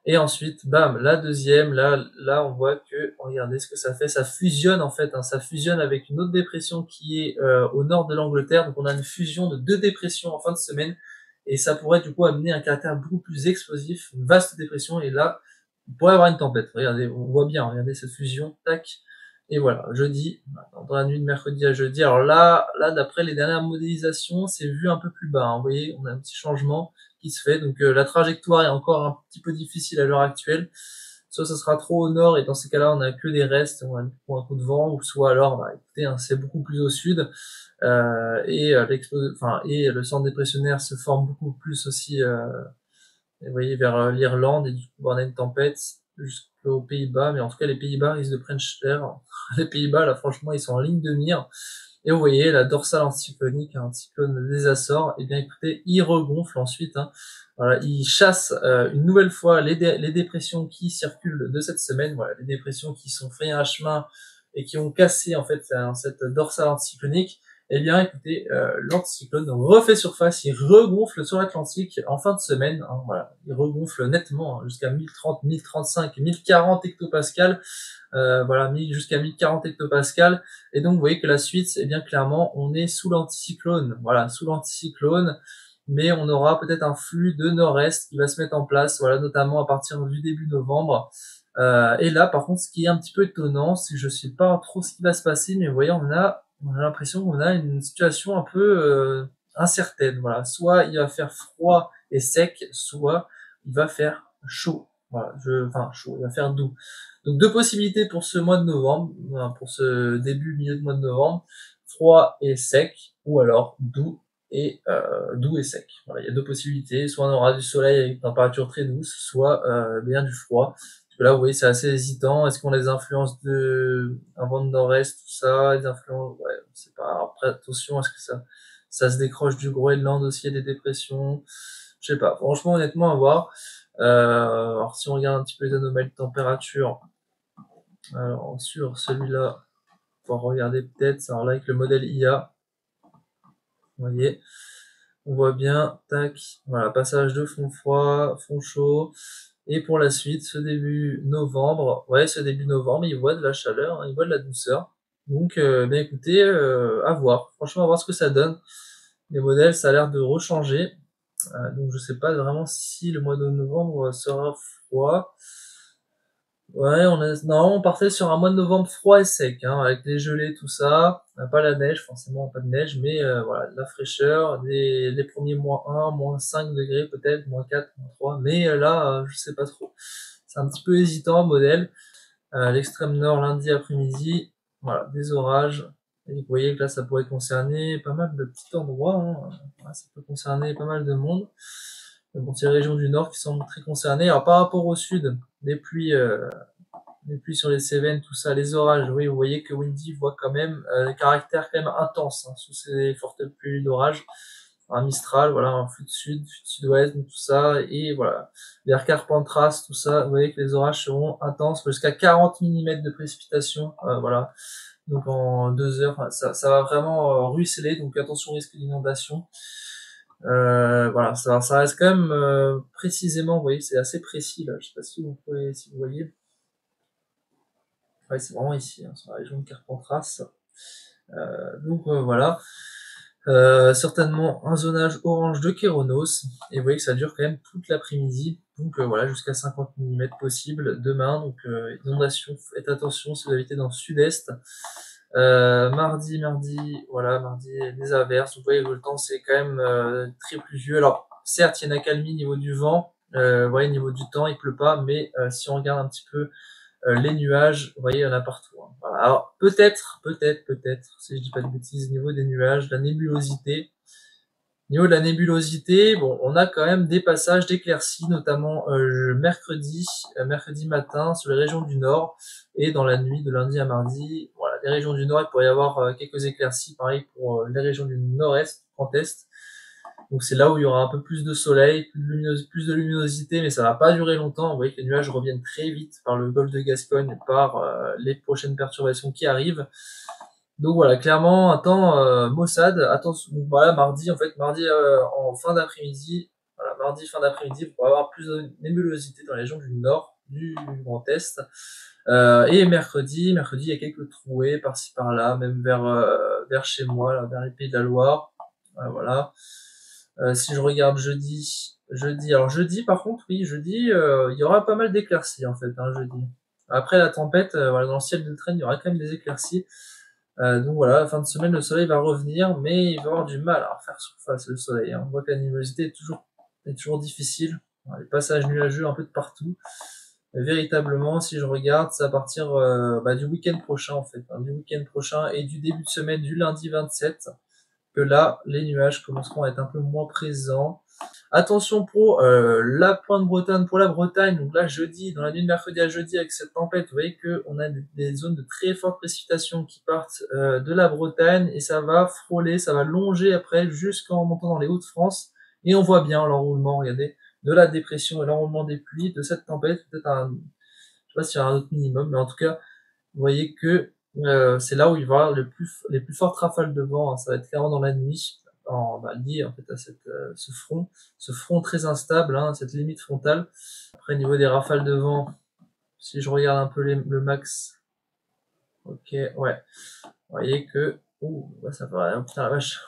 Et ensuite, bam, la deuxième, là, on voit que, regardez ce que ça fait, ça fusionne en fait, hein, ça fusionne avec une autre dépression qui est au nord de l'Angleterre. Donc on a une fusion de deux dépressions en fin de semaine, et ça pourrait du coup amener un caractère beaucoup plus explosif, une vaste dépression. Et là, on pourrait avoir une tempête. Regardez, on voit bien, regardez cette fusion, tac. Et voilà, jeudi, dans la nuit de mercredi à jeudi. Alors là, d'après les dernières modélisations, c'est vu un peu plus bas, hein. Vous voyez, on a un petit changement qui se fait. Donc la trajectoire est encore un petit peu difficile à l'heure actuelle. Soit ça sera trop au nord et dans ces cas-là on a que des restes, on a un coup de vent, ou soit alors bah, écoutez, hein, c'est beaucoup plus au sud et le centre dépressionnaire se forme beaucoup plus aussi. Vous voyez vers l'Irlande et du coup on a une tempête jusqu'aux Pays-Bas, mais en tout cas les Pays-Bas risquent de prendre cher. Les Pays-Bas là franchement ils sont en ligne de mire. Et vous voyez, la dorsale anticyclonique, un cyclone des Açores, et bien écoutez, il regonfle ensuite, hein. Voilà, il chasse une nouvelle fois les dépressions qui circulent de cette semaine, voilà, les dépressions qui sont frayées un chemin et qui ont cassé en fait cette dorsale anticyclonique. Eh bien écoutez, l'anticyclone refait surface, il regonfle sur l'Atlantique en fin de semaine, hein, voilà, il regonfle nettement hein, jusqu'à 1030, 1035, 1040 hectopascales. Voilà, jusqu'à 1040 hectopascales. Et donc, vous voyez que la suite, eh bien, clairement, on est sous l'anticyclone. Voilà, sous l'anticyclone. Mais on aura peut-être un flux de nord-est qui va se mettre en place, voilà, notamment à partir du début novembre. Et là, par contre, ce qui est un petit peu étonnant, c'est que je sais pas trop ce qui va se passer, mais vous voyez, on a l'impression qu'on a une situation un peu incertaine. Voilà, soit il va faire froid et sec, soit il va faire chaud. Voilà, enfin chaud, il va faire doux. Donc deux possibilités pour ce mois de novembre, pour ce début milieu de mois de novembre, froid et sec, ou alors doux et sec. Voilà, il y a deux possibilités. Soit on aura du soleil avec une température très douce, soit bien du froid. Parce que là, vous voyez, c'est assez hésitant. Est-ce qu'on a des influences de un vent de nord-est, tout ça, des influences, ouais, je sais pas. Après, attention, est-ce que ça se décroche du Groenland aussi, il y a des dépressions. Je sais pas. Franchement, honnêtement, à voir. Alors, si on regarde un petit peu les anomalies de température, alors, sur celui-là, on va regarder peut-être. Alors là, avec le modèle IA, vous voyez, on voit bien, tac, voilà, passage de fond froid, fond chaud. Et pour la suite, ce début novembre, ouais, ce début novembre, il voit de la chaleur, hein, il voit de la douceur. Donc, bien écoutez, à voir. Franchement, à voir ce que ça donne. Les modèles, ça a l'air de rechanger. Donc, je sais pas vraiment si le mois de novembre sera froid. Ouais, non, on partait sur un mois de novembre froid et sec, hein, avec les gelées, tout ça. Pas la neige, forcément, pas de neige, mais voilà, de la fraîcheur, les premiers -1, -5 degrés peut-être, -4, -3, mais là, je sais pas trop. C'est un petit peu hésitant, modèle. L'extrême nord, lundi après-midi, voilà, des orages. Et vous voyez que là, ça pourrait concerner pas mal de petits endroits, hein. Voilà, ça peut concerner pas mal de monde. Mais bon, c'est les régions du nord qui sont très concernées. Alors, par rapport au sud, des pluies sur les Cévennes, tout ça, les orages, oui, vous voyez que Windy voit quand même le caractère quand même intense hein, sous ces fortes pluies d'orage. Un Mistral, voilà, un flux de sud, flux de sud-ouest, tout ça, et voilà. Vers Carpentras, tout ça, vous voyez que les orages seront intenses, jusqu'à 40 mm de précipitation, voilà. Donc en 2 heures, enfin, ça va vraiment ruisseler, donc attention au risque d'inondation. Voilà, ça reste quand même précisément, vous voyez, c'est assez précis là, je sais pas si vous voyez. Ouais, c'est vraiment ici, hein, sur la région de Carpentras. Donc voilà. Certainement un zonage orange de Kéronos. Et vous voyez que ça dure quand même toute l'après-midi. Donc voilà, jusqu'à 50 mm possible demain. Donc inondation, faites attention si vous habitez dans le sud-est. Mardi, voilà, mardi, des averses. Vous voyez, le temps c'est quand même très pluvieux. Alors, certes, il y a une accalmie au niveau du vent. Vous voyez, au niveau du temps, il pleut pas. Mais si on regarde un petit peu les nuages, vous voyez, il y en a partout, hein. Voilà. Alors, peut-être, si je dis pas de bêtises, au niveau des nuages, la nébulosité. Au niveau de la nébulosité, bon, on a quand même des passages d'éclaircies, notamment mercredi matin sur les régions du nord et dans la nuit de lundi à mardi. Voilà, les régions du nord, il pourrait y avoir quelques éclaircies, pareil pour les régions du nord-est, grand-est. Donc c'est là où il y aura un peu plus de soleil, plus de luminosité, mais ça va pas durer longtemps. Vous voyez que les nuages reviennent très vite par le golfe de Gascogne, par les prochaines perturbations qui arrivent. Donc voilà, clairement un temps maussade. Attention, voilà, mardi en fin d'après-midi, voilà, mardi fin d'après-midi, vous pourrez avoir plus de nébulosité dans les régions du nord, du Grand Est. Et mercredi, il y a quelques trouées par-ci par-là, même vers chez moi, là, vers les Pays de la Loire. Voilà. Si je regarde alors jeudi par contre, oui, jeudi, il y aura pas mal d'éclaircies en fait, hein, jeudi. Après la tempête, voilà, dans le ciel de traîne, il y aura quand même des éclaircies. Donc voilà, la fin de semaine, le soleil va revenir, mais il va avoir du mal à faire surface le soleil, hein. On voit que la luminosité est toujours difficile. Les passages nuageux un peu de partout. Mais véritablement, si je regarde, c'est à partir du week-end prochain en fait, hein, du week-end prochain et du début de semaine du lundi 27, que là, les nuages commenceront à être un peu moins présents. Attention pour la pointe Bretagne, pour la Bretagne, donc là jeudi, dans la nuit de mercredi à jeudi avec cette tempête, vous voyez qu'on a des zones de très fortes précipitations qui partent de la Bretagne et ça va frôler, ça va longer après jusqu'en montant dans les Hauts-de-France et on voit bien l'enroulement, regardez, de la dépression et l'enroulement des pluies de cette tempête, peut-être je sais pas s'il y a un autre minimum, mais en tout cas, vous voyez que c'est là où il va y avoir les plus fortes rafales de vent, hein. Ça va être clairement dans la nuit, lié en fait à ce front très instable, hein, cette limite frontale. Après, au niveau des rafales de vent, si je regarde un peu le max, ok, ouais, vous voyez que, ça va, putain la vache,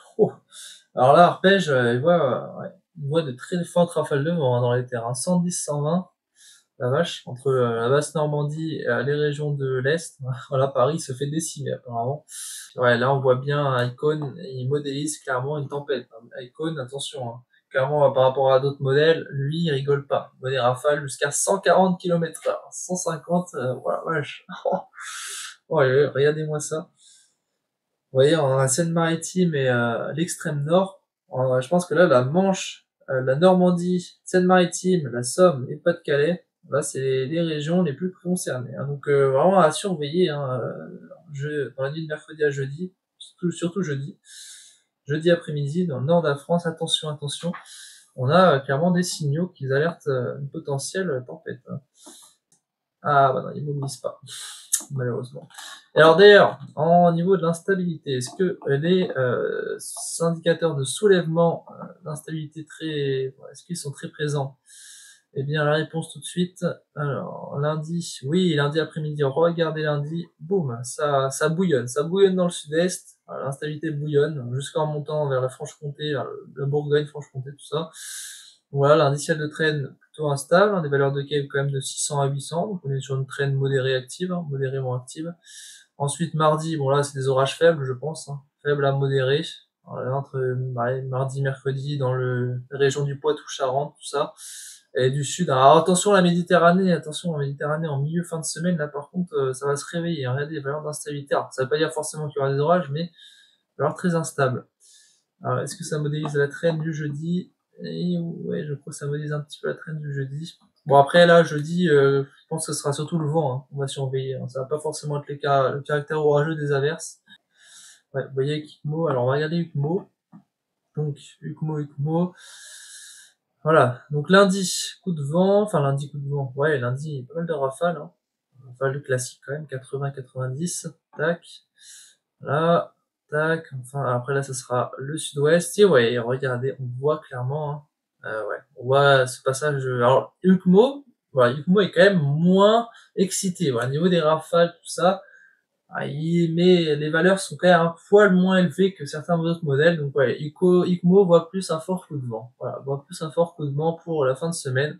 alors là, arpège, il voit de très fortes rafales de vent, hein, dans les terres, hein, 110, 120. La vache, entre la basse Normandie et les régions de l'Est, voilà, Paris se fait décimer apparemment. Ouais, là on voit bien Icon, il modélise clairement une tempête. Icon, attention, hein. Clairement par rapport à d'autres modèles, lui il rigole pas. Il voit des rafales jusqu'à 140 km/h, 150, voilà, vache. Oh, regardez-moi ça. Vous voyez, en la Seine-Maritime et l'extrême nord, je pense que là la Manche, la Normandie, Seine-Maritime, la Somme et Pas-de-Calais, là c'est les régions les plus concernées, hein. Donc vraiment à surveiller, hein, dans la nuit de mercredi à jeudi, surtout jeudi. Jeudi après-midi, dans le nord de la France, attention, attention, on a clairement des signaux qui alertent une potentielle tempête, hein. Ah bah non, ils ne mobilisent pas, malheureusement. Et alors d'ailleurs, en niveau de l'instabilité, est-ce que les indicateurs de soulèvement d'instabilité est-ce qu'ils sont très présents? Eh bien, la réponse tout de suite. Alors, lundi, oui, lundi après-midi, regardez lundi, boum, ça bouillonne dans le sud-est, l'instabilité bouillonne, jusqu'en montant vers la Franche-Comté, vers la Bourgogne, Franche-Comté, tout ça. Voilà, l'indiciel de traîne plutôt instable, hein, des valeurs de Kave quand même de 600 à 800, donc on est sur une traîne modérée active, hein, modérément active. Ensuite, mardi, bon là, c'est des orages faibles, je pense, hein, faibles à modérés. Voilà, entre mardi, mercredi, dans les régions du Poitou-Charentes, tout ça, et du sud. Alors attention la Méditerranée, en milieu fin de semaine, là par contre, ça va se réveiller, hein, regardez les valeurs d'instabilité. Alors, ça veut pas dire forcément qu'il y aura des orages, mais valeurs très instables. Alors, est-ce que ça modélise la traîne du jeudi? Et ouais, je crois que ça modélise un petit peu la traîne du jeudi. Bon après là, jeudi, je pense que ce sera surtout le vent, hein, on va surveiller, hein. Ça va pas forcément être le caractère orageux des averses. Ouais, vous voyez UCMO, alors on va regarder UCMO. Donc UCMO. Voilà, donc lundi, coup de vent, ouais, lundi, pas mal de rafales, hein. Rafales classiques quand même, 80-90, tac, là, tac, enfin après là ça sera le sud-ouest, et ouais, regardez, on voit clairement, hein, ouais, on voit ce passage, alors UCMO, voilà, UCMO est quand même moins excité, voilà, au niveau des rafales, tout ça, mais les valeurs sont quand même un poil moins élevées que certains autres modèles, donc ouais, ICMO voit plus un fort coup de vent, voilà, voit plus un fort coup de vent pour la fin de semaine.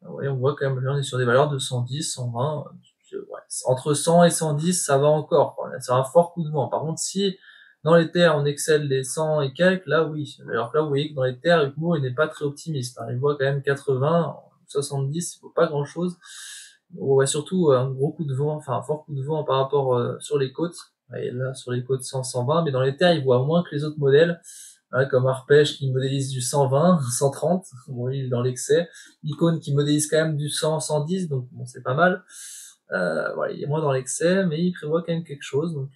Ouais, on voit quand même, là on est sur des valeurs de 110, 120, ouais, entre 100 et 110, ça va encore, quoi. C'est un fort coup de vent. Par contre, si dans les terres on excelle les 100 et quelques, là oui. Alors que là, vous voyez que dans les terres, UCMO il n'est pas très optimiste, hein. Il voit quand même 80, 70, il faut pas grand chose. On voit surtout un gros coup de vent, enfin un fort coup de vent par rapport sur les côtes. Et là, sur les côtes 100, 120, mais dans les terres, il voit moins que les autres modèles. Voilà, comme Arpège qui modélise du 120, 130, bon, il est dans l'excès. Icône qui modélise quand même du 100, 110, donc bon, c'est pas mal. Voilà, il est moins dans l'excès, mais il prévoit quand même quelque chose, donc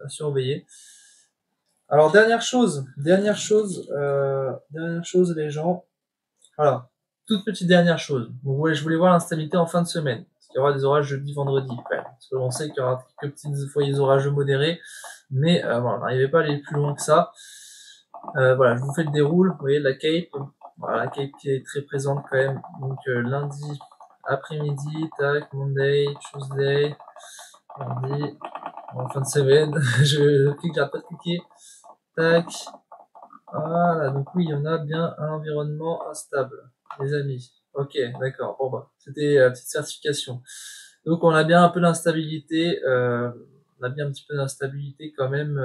à surveiller. Alors dernière chose, les gens. Voilà, toute petite dernière chose. Donc, ouais, je voulais voir l'instabilité en fin de semaine. Parce qu'il y aura des orages jeudi, vendredi. Ouais, parce que on sait qu'il y aura quelques petits foyers orageux modérés, mais voilà, on n'arrivait pas à aller plus loin que ça. Voilà, je vous fais le déroule. Vous voyez la Cape, voilà, qui est très présente quand même. Donc lundi après-midi, tac, Monday, Tuesday, mardi, en fin de semaine, je clique, j'arrête pas de cliquer, tac, voilà, donc oui, on a bien un environnement instable, les amis. Ok, d'accord, bon bah, c'était la petite certification. Donc on a bien un peu d'instabilité, on a bien un petit peu d'instabilité quand même,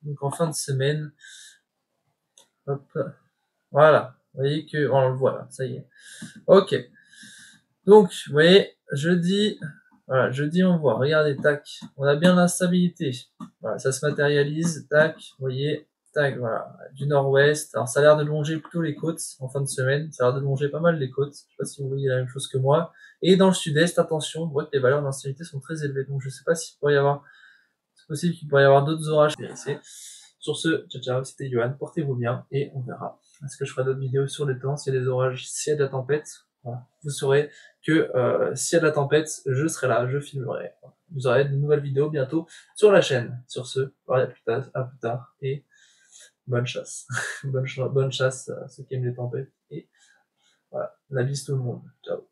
donc en fin de semaine, hop, voilà, vous voyez que, on le voit là, ça y est. Ok, donc, vous voyez, jeudi, voilà, jeudi on voit, regardez, tac, on a bien l'instabilité, voilà, ça se matérialise, tac, vous voyez, tac, voilà, du nord-ouest, alors ça a l'air de longer plutôt les côtes en fin de semaine, ça a l'air de longer pas mal les côtes, je sais pas si vous voyez la même chose que moi, et dans le sud-est, attention, on voit que les valeurs d'instabilité sont très élevées, donc je sais pas s'il pourrait y avoir, c'est possible qu'il pourrait y avoir d'autres orages intéressés. Sur ce, ciao ciao, c'était Johan, portez-vous bien, et on verra. Est-ce que je ferai d'autres vidéos sur le temps, s'il y a des orages, s'il y a de la tempête, voilà. Vous saurez que s'il y a de la tempête, je serai là, je filmerai. Vous aurez de nouvelles vidéos bientôt sur la chaîne. Sur ce, à plus tard, et bonne chasse. Bonne chasse à ceux qui aiment les tempêtes, et voilà, la bise tout le monde. Ciao.